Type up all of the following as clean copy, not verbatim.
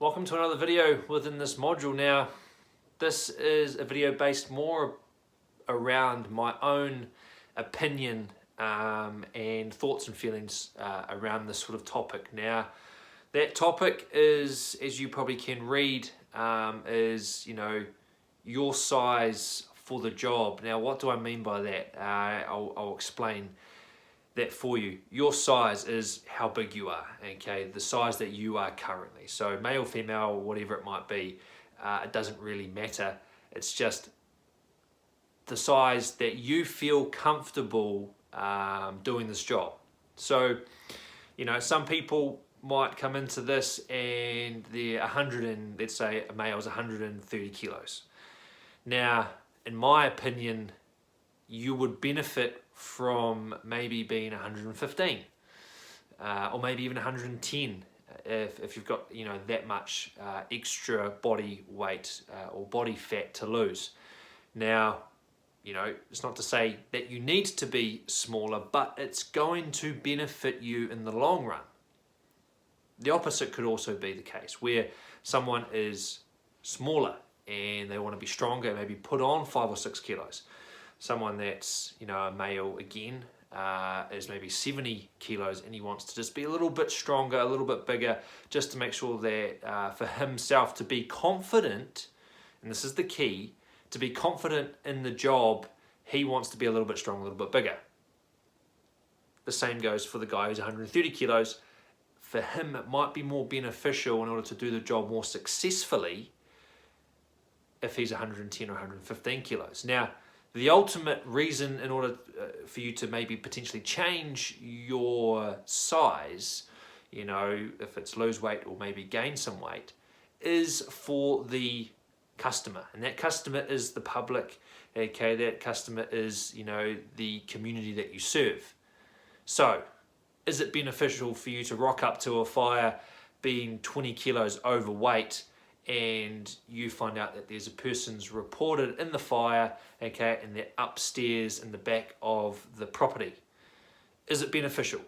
Welcome to another video within this module. Now, this is a video based more around my own opinion and thoughts and feelings around this sort of topic. Now, that topic is, as you probably can read, is your size for the job. Now, what do I mean by that? I'll explain that for you. Your size is how big you are, okay? The size that you are currently. So male, female, whatever it might be, it doesn't really matter. It's just the size that you feel comfortable doing this job. So, some people might come into this and they're 100 and, let's say a male is 130 kilos. Now, in my opinion, you would benefit from maybe being 115 or maybe even 110 if you've got that much extra body weight or body fat to lose. Now, it's not to say that you need to be smaller, but it's going to benefit you in the long run. The opposite could also be the case, where someone is smaller and they want to be stronger, maybe put on 5 or 6 kilos. Someone that's a male again is maybe 70 kilos and he wants to just be a little bit stronger, a little bit bigger, just to make sure that for himself to be confident, and this is the key, to be confident in the job, he wants to be a little bit stronger, a little bit bigger. The same goes for the guy who's 130 kilos. For him, it might be more beneficial in order to do the job more successfully if he's 110 or 115 kilos. Now, the ultimate reason in order for you to maybe potentially change your size, if it's lose weight or maybe gain some weight, is for the customer. And that customer is the public, okay? That customer is, the community that you serve. So, is it beneficial for you to rock up to a fire being 20 kilos overweight and you find out that there's a person's reported in the fire, okay, and they're upstairs in the back of the property? Is it beneficial?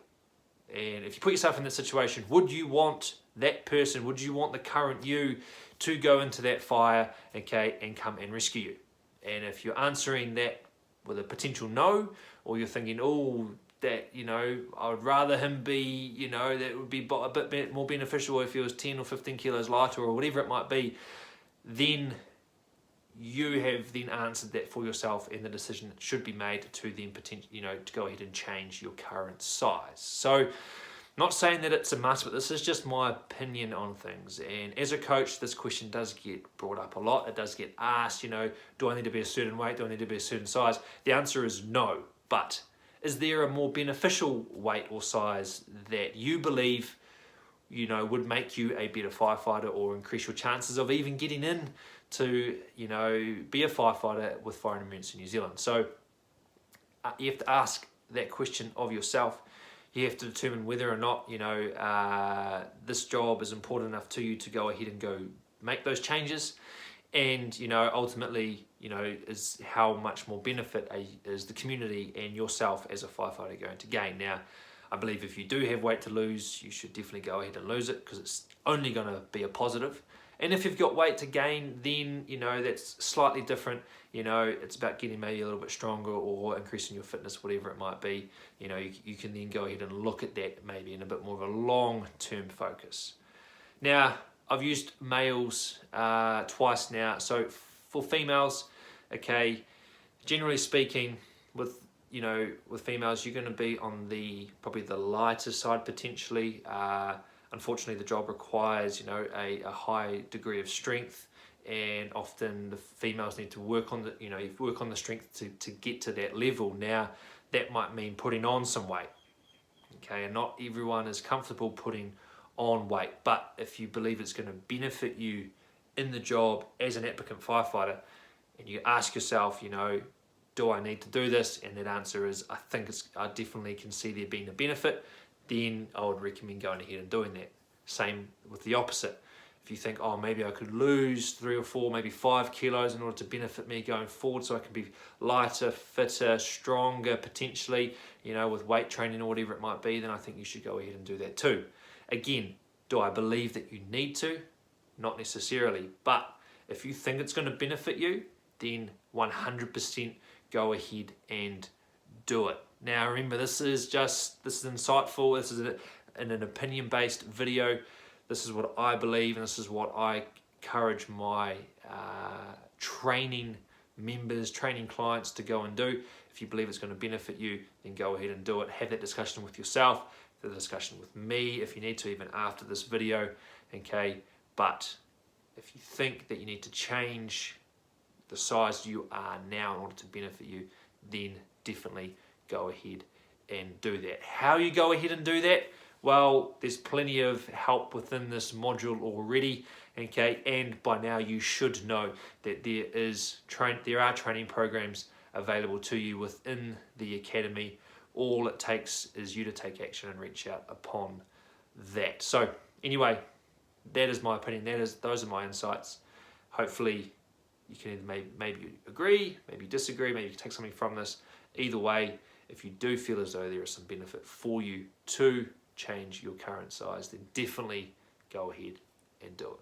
And if you put yourself in that situation, would you want that person, would you want the current you to go into that fire, okay, and come and rescue you? And if you're answering that with a potential no, or you're thinking, that I would rather him be, that would be a bit more beneficial if he was 10 or 15 kilos lighter or whatever it might be, then you have then answered that for yourself, and the decision should be made to then to go ahead and change your current size. So, not saying that it's a must, but this is just my opinion on things. And as a coach, this question does get brought up a lot. It does get asked, do I need to be a certain weight? Do I need to be a certain size? The answer is no, but is there a more beneficial weight or size that you believe, would make you a better firefighter or increase your chances of even getting in to, be a firefighter with Fire and Emergency New Zealand? So you have to ask that question of yourself. You have to determine whether or not, this job is important enough to you to go ahead and go make those changes. And, ultimately, is how much more benefit is the community and yourself as a firefighter going to gain. Now, I believe if you do have weight to lose, you should definitely go ahead and lose it, because it's only going to be a positive. And if you've got weight to gain, then, that's slightly different. It's about getting maybe a little bit stronger or increasing your fitness, whatever it might be. You can then go ahead and look at that maybe in a bit more of a long-term focus. Now, I've used males twice now. So for females, okay, generally speaking, with females, you're going to be on probably the lighter side potentially. Unfortunately, the job requires a high degree of strength, and often the females need to work on the strength to get to that level. Now, that might mean putting on some weight, okay, and not everyone is comfortable putting on weight. But if you believe it's going to benefit you in the job as an applicant firefighter, and you ask yourself, do I need to do this? And that answer is, I definitely can see there being a benefit, then I would recommend going ahead and doing that. Same with the opposite. If you think, maybe I could lose 3 or 4, maybe 5 kilos in order to benefit me going forward, so I can be lighter, fitter, stronger potentially, with weight training or whatever it might be, then I think you should go ahead and do that too. Again, do I believe that you need to? not necessarily. But if you think it's going to benefit you, then 100% go ahead and do it. Now remember, this is insightful, this is an opinion-based video. This is what I believe, and this is what I encourage my training members, training clients to go and do. If you believe it's going to benefit you, then go ahead and do it. Have that discussion with yourself, the discussion with me if you need to, even after this video, okay? But if you think that you need to change the size you are now in order to benefit you, then definitely go ahead and do that. How you go ahead and do that? Well, there's plenty of help within this module already, okay? And by now you should know that there are training programs available to you within the academy. All it takes is you to take action and reach out upon that. So anyway, that is my opinion. Those are my insights. Hopefully you can either maybe agree, maybe disagree, maybe you can take something from this. Either way, if you do feel as though there is some benefit for you to change your current size, then definitely go ahead and do it.